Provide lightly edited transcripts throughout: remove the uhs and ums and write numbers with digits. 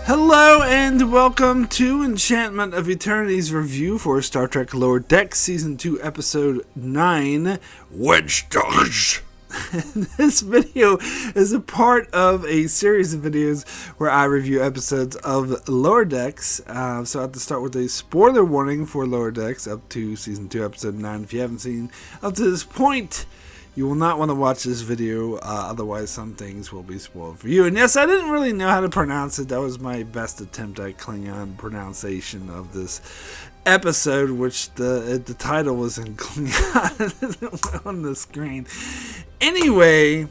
Hello and welcome to Enchantment of Eternity's review for Star Trek Lower Decks Season 2 Episode 9, Wej Duj. This video is a part of a series of videos where I review episodes of Lower Decks. So I have to start with a spoiler warning for Lower Decks up to Season 2 Episode 9. If you haven't seen up to this point, you will not want to watch this video, otherwise some things will be spoiled for you. And yes, I didn't really know how to pronounce it. That was my best attempt at Klingon pronunciation of this episode, which the title was in Klingon on the screen. Anyway,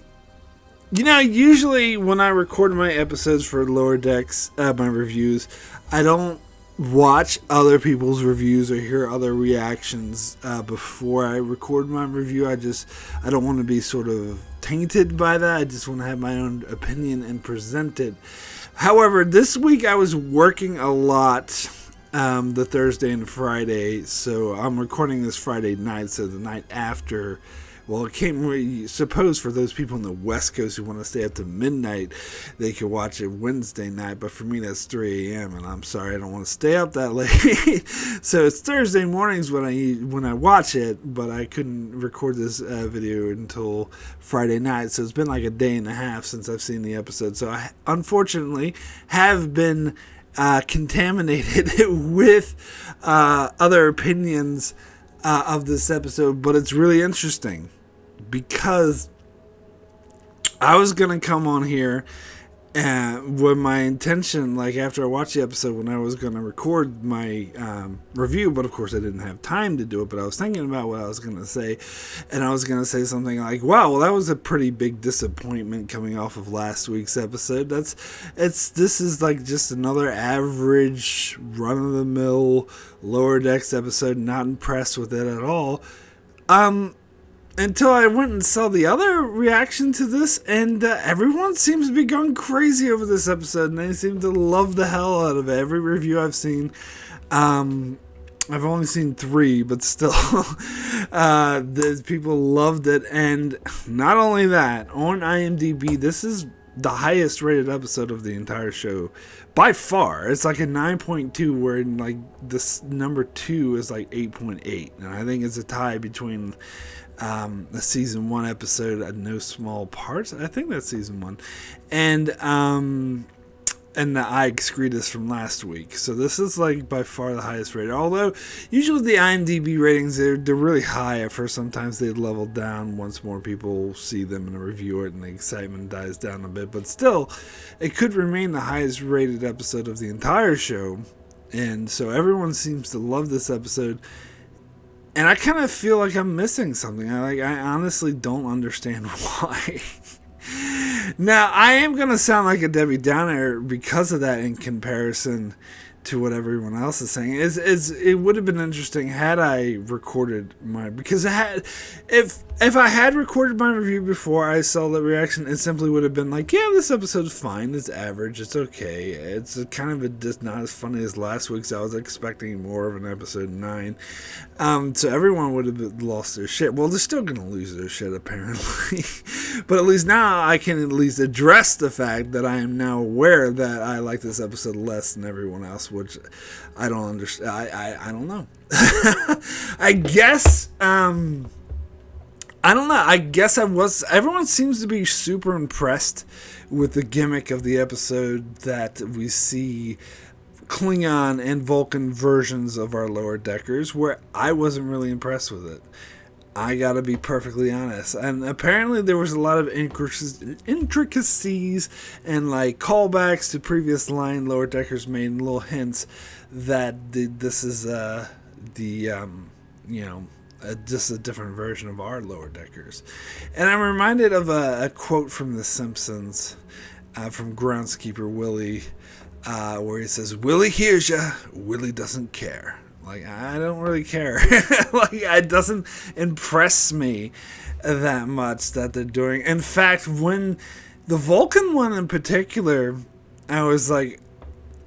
you know, usually when I record my episodes for Lower Decks, my reviews, I don't watch other people's reviews or hear other reactions before I record my review. I don't want to be sort of tainted by that. I just want to have my own opinion and present it. However, this week I was working a lot the Thursday and Friday, so I'm recording this Friday night, so the night after. Well, suppose for those people on the West Coast who want to stay up to midnight, they could watch it Wednesday night. But for me, that's 3 a.m. and I'm sorry, I don't want to stay up that late. So it's Thursday mornings when I watch it, but I couldn't record this video until Friday night. So it's been like a day and a half since I've seen the episode. So I unfortunately have been contaminated with other opinions of this episode, but it's really interesting because I was going to come on here with my intention, like after I watched the episode, when I was going to record my review, but of course I didn't have time to do it, but I was thinking about what I was going to say, and I was going to say something like, wow, well, that was a pretty big disappointment coming off of last week's episode. This is like just another average run-of-the-mill Lower Decks episode, not impressed with it at all. Until I went and saw the other reaction to this, and everyone seems to be going crazy over this episode, and they seem to love the hell out of it. Every review I've seen, I've only seen 3, but still, people loved it. And not only that, on IMDb, this is the highest rated episode of the entire show by far. It's like a 9.2, where like this number 2 is like 8.8, and I think it's a tie between the season 1 episode, No Small Parts, I think that's season 1, and the I Excretus from last week. So this is like by far the highest rated, although usually the IMDb ratings, they're really high at first. Sometimes they level down once more people see them and review it and the excitement dies down a bit, but still it could remain the highest rated episode of the entire show. And so everyone seems to love this episode, and I kind of feel like I'm missing something. I honestly don't understand why. Now, I am going to sound like a Debbie Downer because of that in comparison to what everyone else is saying. It would have been interesting had I recorded because if I had recorded my review before I saw the reaction, it simply would have been like, yeah, this episode's fine, it's average, it's okay, it's kind of just not as funny as last week's. I was expecting more of an episode 9. So everyone would have lost their shit. Well, they're still going to lose their shit apparently. But at least now I can at least address the fact that I am now aware that I like this episode less than everyone else, which I don't understand. I don't know. I guess, I don't know. I guess everyone seems to be super impressed with the gimmick of the episode, that we see Klingon and Vulcan versions of our lower deckers, where I wasn't really impressed with it. I gotta be perfectly honest. And apparently there was a lot of intricacies and like callbacks to previous line Lower Deckers made, and little hints that this is just a different version of our Lower Deckers. And I'm reminded of a quote from The Simpsons, from Groundskeeper Willie, where he says, "Willie hears ya, Willie doesn't care." Like, I don't really care. Like, it doesn't impress me that much that they're doing. In fact, when the Vulcan one in particular, I was like,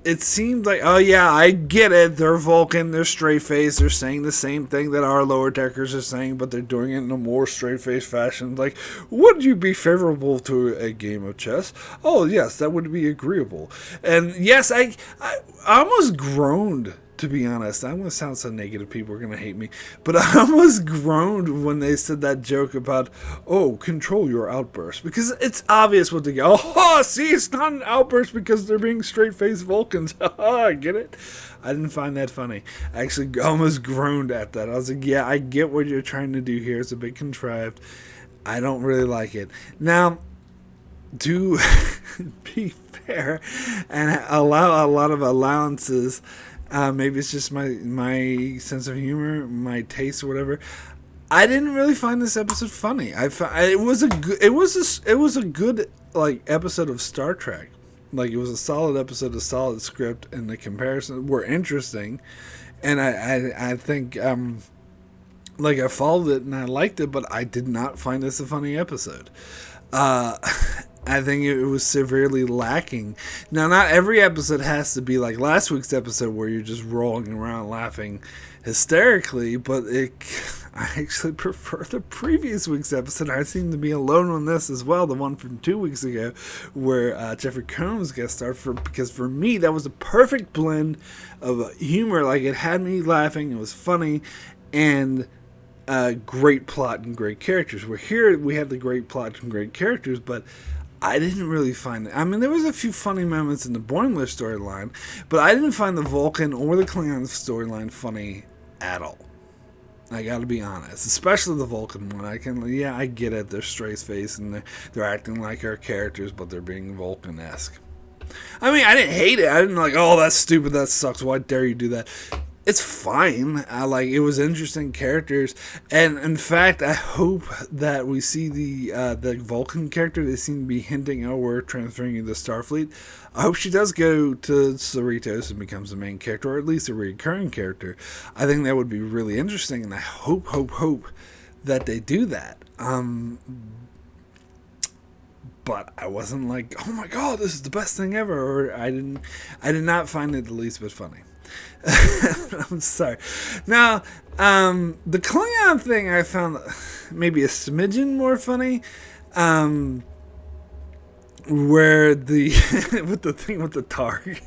it seemed like, oh yeah, I get it. They're Vulcan, they're straight face, they're saying the same thing that our lower deckers are saying, but they're doing it in a more straight face fashion. Like, would you be favorable to a game of chess? Oh yes, that would be agreeable. And yes, I almost groaned. To be honest, I'm going to sound so negative, people are going to hate me, but I almost groaned when they said that joke about, oh, control your outburst, because it's obvious what they go, oh, see, it's not an outburst because they're being straight-faced Vulcans, I get it. I didn't find that funny. I actually almost groaned at that. I was like, yeah, I get what you're trying to do here. It's a bit contrived. I don't really like it. Now, to be fair and allow a lot of allowances, maybe it's just my sense of humor, my taste, or whatever. I didn't really find this episode funny. It was a good like episode of Star Trek. Like, it was a solid episode, a solid script, and the comparisons were interesting. And I think like I followed it and I liked it, but I did not find this a funny episode. I think it was severely lacking. Now, not every episode has to be like last week's episode where you're just rolling around laughing hysterically, but I actually prefer the previous week's episode. I seem to be alone on this as well, the one from 2 weeks ago where Jeffrey Combs guest starred, because for me that was a perfect blend of humor. Like, it had me laughing, it was funny, and great plot and great characters. Where here we had the great plot and great characters, but I didn't really find it. I mean, there was a few funny moments in the Boimler storyline, but I didn't find the Vulcan or the Klingon storyline funny at all. I gotta be honest, especially the Vulcan one. I get it. They're straight face and they're acting like our characters, but they're being Vulcan-esque. I mean, I didn't hate it. I didn't like, oh, that's stupid, that sucks, why dare you do that? It's fine. It was interesting characters, and in fact, I hope that we see the Vulcan character. They seem to be hinting, oh, we're transferring you to Starfleet. I hope she does go to Cerritos and becomes the main character, or at least a recurring character. I think that would be really interesting, and I hope that they do that. But I wasn't like, oh my god, this is the best thing ever, or I did not find it the least bit funny. I'm sorry. Now, the Klingon thing I found maybe a smidgen more funny. Where the with the thing with the Targ,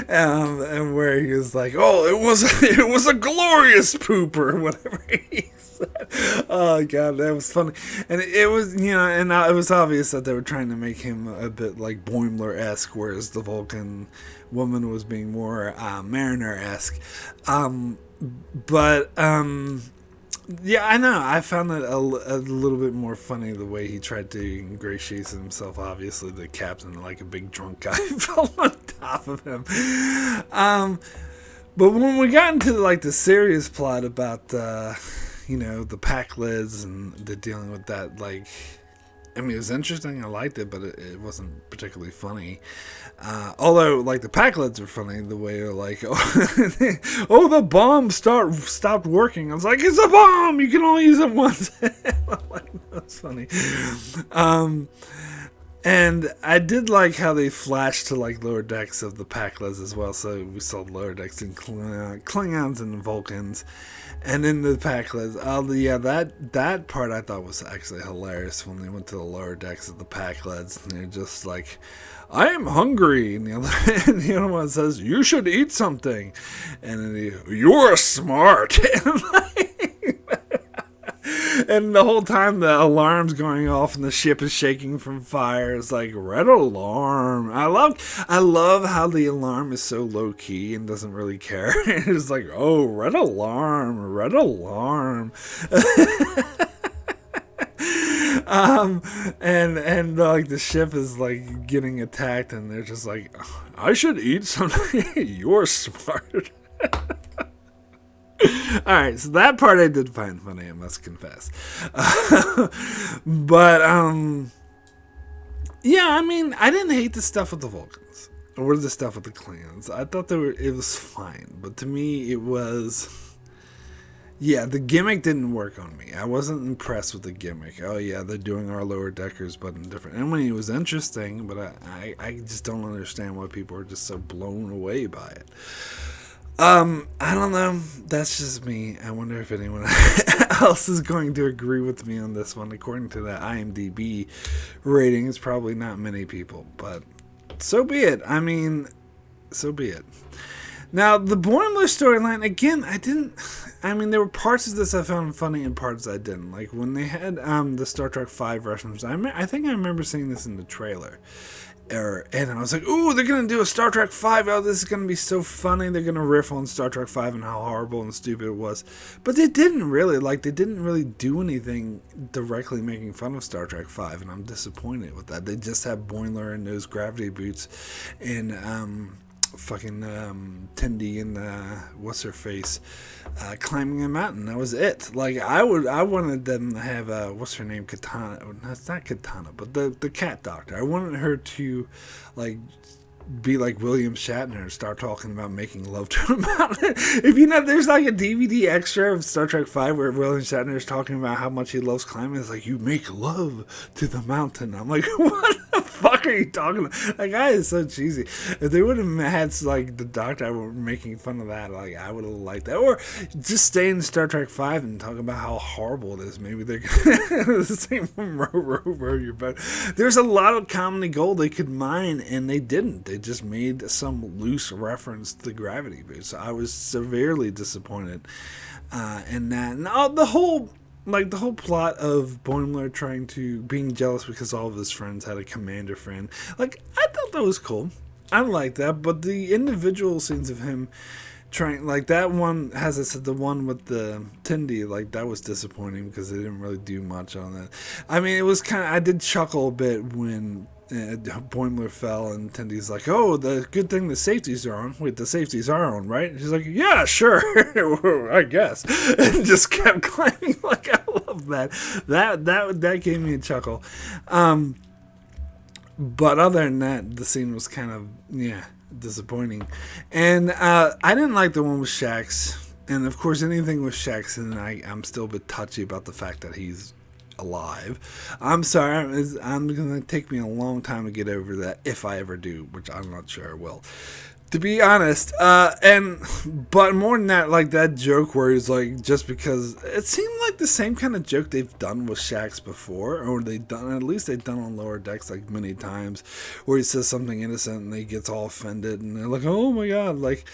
and where he was like, "Oh, it was a glorious poop," or whatever he said. Oh god, that was funny, and it was, and it was obvious that they were trying to make him a bit like Boimler-esque, whereas the Vulcan woman was being more Mariner-esque. Yeah, I know. I found it a little bit more funny the way he tried to ingratiate himself. Obviously, the captain, like a big drunk guy, fell on top of him. But when we got into the serious plot about the Pacleds and the dealing with that, it was interesting. I liked it, but it wasn't particularly funny. Although, the Pacleds are funny, the way they're like, oh, the bomb stopped working. I was like, it's a bomb! You can only use it once. That's funny. And I did like how they flashed to, lower decks of the Pacleds as well. So we saw lower decks in Klingons and Vulcans. And in the Pacleds, that part I thought was actually hilarious when they went to the lower decks of the Pacleds. And they're just like, I am hungry. And the other one says, you should eat something. And then you're smart. And the whole time the alarm's going off and the ship is shaking from fire. It's like, red alarm. I love how the alarm is so low key and doesn't really care. It's like, oh, red alarm. And the ship is getting attacked, and they're just like, I should eat something. You're smart. Alright, so that part I did find funny, I must confess. But I didn't hate the stuff with the Vulcans or the stuff with the Klingons. I thought it was fine, but to me it was Yeah, the gimmick didn't work on me. I wasn't impressed with the gimmick. Oh yeah, they're doing our lower deckers, but in different. And when it was interesting, but I just don't understand why people are just so blown away by it. I don't know. That's just me. I wonder if anyone else is going to agree with me on this one. According to the IMDb rating, it's probably not many people, but so be it. I mean, so be it. Now, the Boimler storyline, again, there were parts of this I found funny and parts I didn't. Like, when they had the Star Trek V reference, I think I remember seeing this in the trailer. And I was like, ooh, they're going to do a Star Trek V. Oh, this is going to be so funny. They're going to riff on Star Trek V and how horrible and stupid it was. But they didn't really. Like, they didn't really do anything directly making fun of Star Trek V, and I'm disappointed with that. They just had Boimler in those gravity boots and fucking Tendi and what's her face climbing a mountain. That was it. Like, I wanted them to have what's her name, Katana. No, it's not Katana, but the cat doctor. I wanted her to like be like William Shatner and start talking about making love to a mountain. If you know, there's like a DVD extra of Star Trek V where William Shatner is talking about how much he loves climbing. It's like, you make love to the mountain. I'm like, what the fuck are you talking about? That guy is so cheesy. If they would have had like the doctor were making fun of that, like I would have liked that. Or just stay in Star Trek V and talk about how horrible it is. Maybe they're the same from row your boat. There's a lot of comedy gold they could mine, and they didn't. They just made some loose reference to the gravity boost. So I was severely disappointed in that. And the whole plot of Boimler being jealous because all of his friends had a commander friend. Like, I thought that was cool. I like that. But the individual scenes of him trying, like that one, as I said, the one with the Tendi, like that was disappointing because they didn't really do much on that. I mean, it was kind of, I did chuckle a bit when Boimler fell and Tendi's like, oh, the good thing the safeties are on. Wait, the safeties are on, right? She's like, yeah, sure, I guess, and just kept climbing. Like, I love that. That gave me a chuckle. But other than that, the scene was kind of disappointing, and I didn't like the one with Shaxs. And of course, anything with Shaxs, and I'm still a bit touchy about the fact that he's alive. I'm sorry, I'm gonna take me a long time to get over that, if I ever do, which I'm not sure I will, to be honest. But more than that, like that joke where he's like, just because it seemed like the same kind of joke they've done with Shaxs before, or they've done on Lower Decks like many times, where he says something innocent and he gets all offended and they're like, oh my god, like,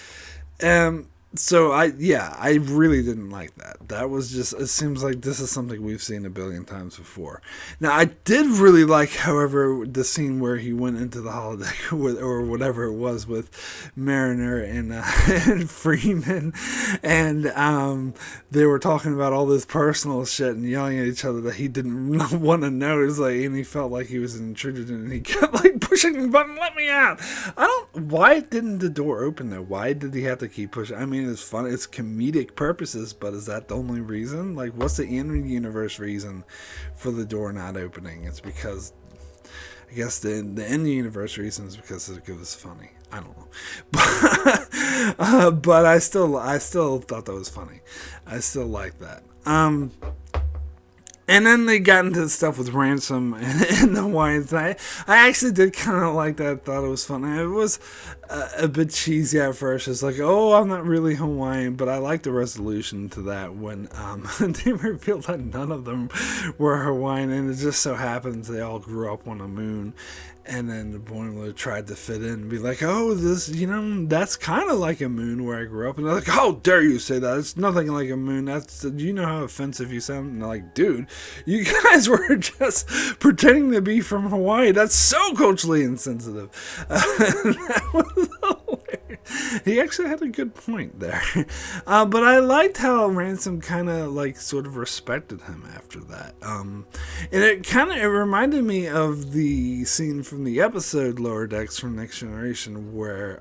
so I really didn't like that. That was just, it seems like this is something we've seen a billion times before. Now, I did really like, however, the scene where he went into the holodeck with, or whatever it was, with Mariner and, and Freeman, and they were talking about all this personal shit and yelling at each other that he didn't want to know. It was like, and he felt like he was intruded, and he kept like pushing the button, let me out. Why didn't the door open though? Why did he have to keep pushing? I mean, it's fun, it's comedic purposes, but is that the only reason? Like, what's the in-universe reason for the door not opening? It's because, I guess the in-universe reason is because it was funny. I don't know, but I still thought that was funny. I still like that. And then they got into the stuff with Ransom and the Hawaiians. I actually did kind of like that. I thought it was funny. It was a bit cheesy at first. It's like, oh, I'm not really Hawaiian, but I like the resolution to that when they revealed that none of them were Hawaiian, and it just so happens they all grew up on the moon. And then the Boimler tried to fit in and be like, oh, this, that's kind of like a moon where I grew up. And they're like, how dare you say that? It's nothing like a moon. Do you know how offensive you sound? And they're like, dude, you guys were just pretending to be from Hawaii. That's so culturally insensitive. That was hilarious. He actually had a good point there. But I liked how Ransom kind of like sort of respected him after that. And it reminded me of the scene from the episode Lower Decks from Next Generation where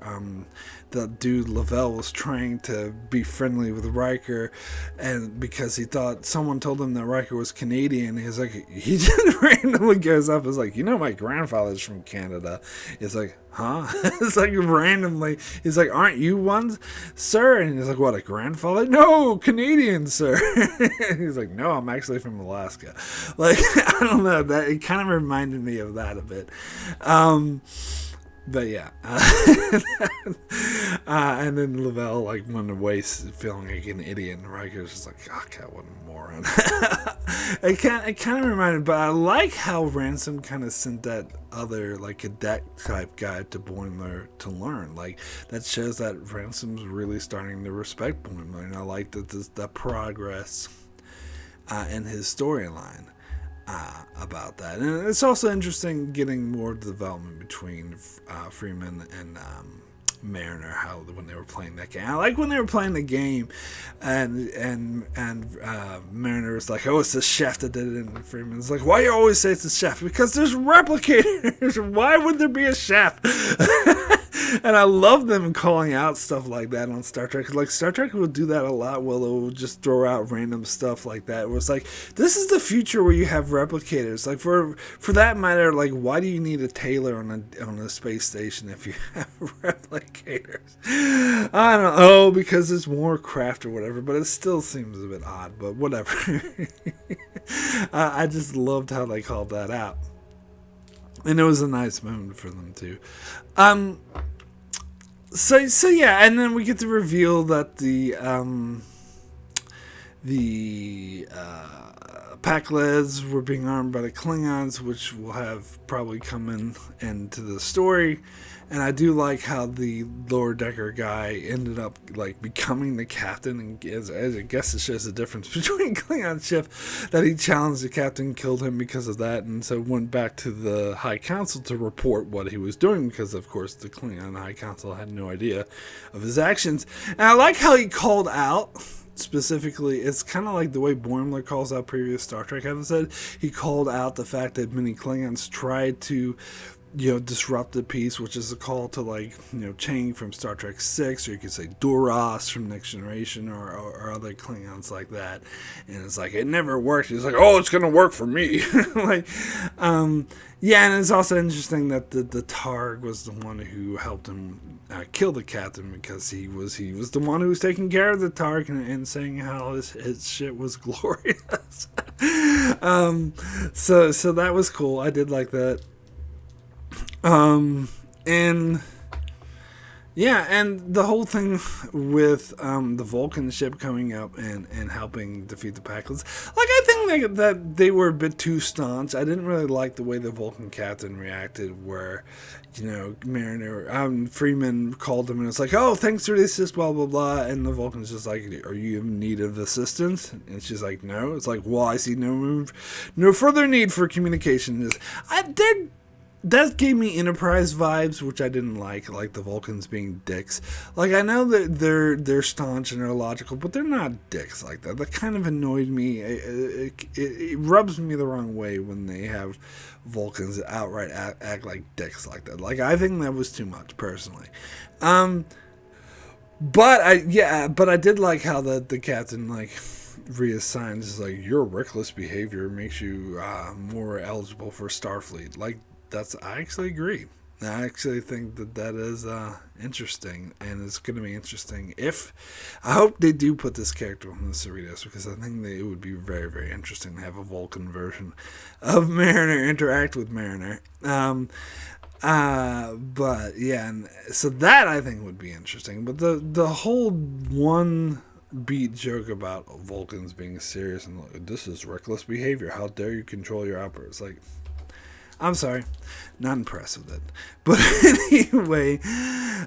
the dude Lavelle was trying to be friendly with Riker, and because he thought someone told him that Riker was Canadian, he's like, he just randomly goes up, is like, my grandfather's from Canada. It's like, huh? It's like randomly, he's He's like, aren't you one, sir? And he's like, what, a grandfather? No, Canadian, sir. He's like, no, I'm actually from Alaska. Like, I don't know, that it kind of reminded me of that a bit. But yeah, and then Lavelle like went away feeling like an idiot, and Riker's just like, oh God, what a moron. It kind of reminded, but I like how Ransom kind of sent that other like cadet type guy to Boimler to learn. Like that shows that Ransom's really starting to respect Boimler, and I like that the progress in his storyline. About that, and it's also interesting getting more development between Freeman and Mariner. How when they were playing that game, I like when they were playing the game, and Mariner was like, "Oh, it's the chef that did it," and Freeman's like, "Why you always say it's the chef? Because there's replicators. Why would there be a chef?" And I love them calling out stuff like that on Star Trek. Like, Star Trek will do that a lot, where they'll just throw out random stuff like that. Where it's like, this is the future where you have replicators. Like, for that matter, like, why do you need a tailor on a space station if you have replicators? I don't know, because it's Warcraft or whatever, but it still seems a bit odd, but whatever. I just loved how they called that out. And it was a nice moment for them, too. So yeah, and then we get to reveal that the Pacleds were being armed by the Klingons, which will have probably come into the story. And I do like how the lower decker guy ended up like becoming the captain, and as I guess it shows the difference between Klingon ship, that he challenged the captain, killed him because of that, and so went back to the High Council to report what he was doing, because of course the Klingon High Council had no idea of his actions. And I like how he called out specifically, it's kind of like the way Boimler calls out previous Star Trek episode. He called out the fact that many Klingons tried to disrupt the peace, which is a call to Chang from Star Trek 6, or you could say Duras from Next Generation, or other Klingons like that. And it's like, it never worked. He's like, oh, it's gonna work for me. Yeah, and it's also interesting that the Targ was the one who helped him kill the captain, because he was the one who was taking care of the Targ and saying how his shit was glorious. So that was cool. I did like that. And the whole thing with the Vulcan ship coming up and helping defeat the Pacleds, like, I think that they were a bit too staunch. I didn't really like the way the Vulcan captain reacted, where Mariner, Freeman called him and it's like, oh, thanks for the assist, blah blah blah, and the Vulcan's just like, are you in need of assistance? And she's like, no. It's like, well, I see no further need for communication. That gave me Enterprise vibes, which I didn't like the Vulcans being dicks. Like, I know that they're staunch and they're logical, but they're not dicks like that. That kind of annoyed me. It rubs me the wrong way when they have Vulcans outright act like dicks like that. Like, I think that was too much, personally. But I did like how the captain, reassigns, is like, your reckless behavior makes you more eligible for Starfleet. Like, I actually agree. I actually think that is interesting, and it's going to be interesting I hope they do put this character on the Cerritos, because I think that it would be very, very interesting to have a Vulcan version of Mariner interact with Mariner. But yeah, and so that I think would be interesting. But the whole one beat joke about Vulcans being serious and this is reckless behavior, how dare you control your operators, like, I'm sorry, not impressed with it. But anyway,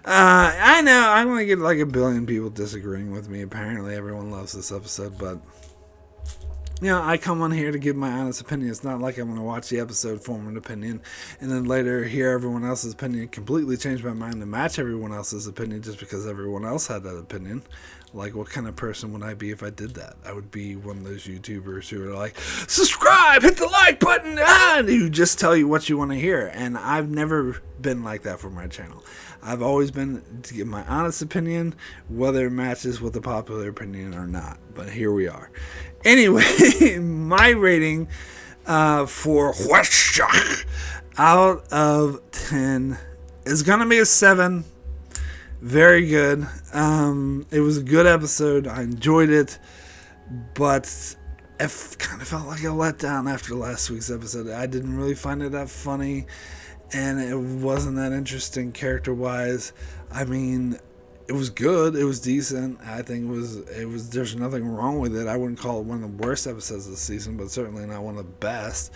I know I'm going to get like a billion people disagreeing with me. Apparently everyone loves this episode, but I come on here to give my honest opinion. It's not like I'm going to watch the episode, form an opinion, and then later hear everyone else's opinion, completely change my mind to match everyone else's opinion just because everyone else had that opinion. Like, what kind of person would I be if I did that? I would be one of those YouTubers who are like, subscribe, hit the like button, and who just tell you what you want to hear. And I've never been like that for my channel. I've always been to give my honest opinion, whether it matches with the popular opinion or not. But here we are. Anyway, my rating for Huashak out of 10 is going to be a 7. Very good. It was a good episode. I enjoyed it, but it kind of felt like a letdown after last week's episode. I didn't really find it that funny, and it wasn't that interesting character-wise. I mean, it was good. It was decent. I think it was. There's nothing wrong with it. I wouldn't call it one of the worst episodes of the season, but certainly not one of the best.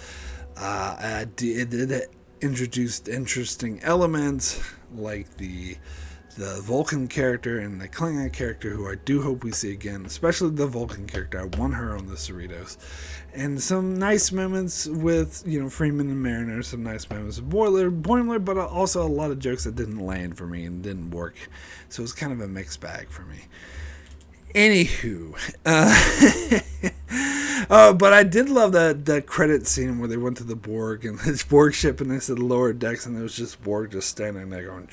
It did introduce interesting elements like the Vulcan character and the Klingon character, who I do hope we see again, especially the Vulcan character. I want her on the Cerritos. And some nice moments with, Freeman and Mariner, some nice moments with Boimler, but also a lot of jokes that didn't land for me and didn't work. So it was kind of a mixed bag for me. Anywho, but I did love that credit scene where they went to the Borg and this Borg ship, and they said lower decks, and there was just Borg just standing there going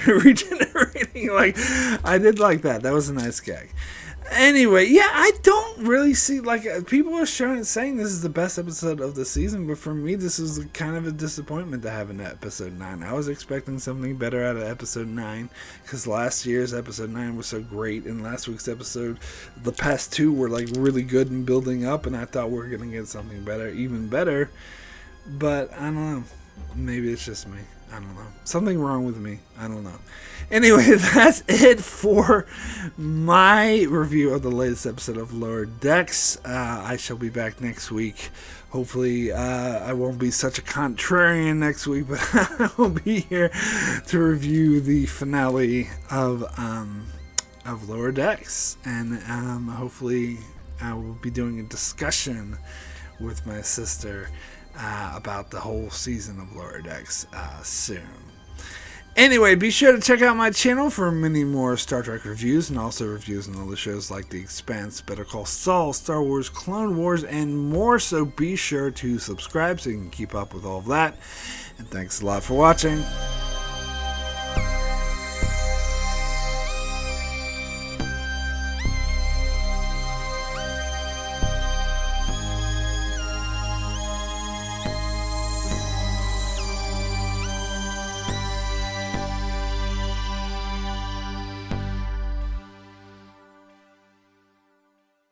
regenerating. Like, I did like that. That was a nice gag. Anyway, yeah, I don't really see, people are saying this is the best episode of the season, but for me, this is kind of a disappointment to have in episode 9. I was expecting something better out of episode 9, because last year's episode 9 was so great, and last week's episode, the past 2 were, really good and building up, and I thought we were going to get something better, even better, but I don't know. Maybe it's just me. I don't know. Something wrong with me. I don't know. Anyway, that's it for my review of the latest episode of Lower Decks. I shall be back next week. Hopefully, I won't be such a contrarian next week, but I will be here to review the finale of Lower Decks. And hopefully, I will be doing a discussion with my sister about the whole season of Lower Decks soon. Anyway, be sure to check out my channel for many more Star Trek reviews, and also reviews on other shows like The Expanse, Better Call Saul, Star Wars, Clone Wars, and more, so be sure to subscribe so you can keep up with all of that. And thanks a lot for watching.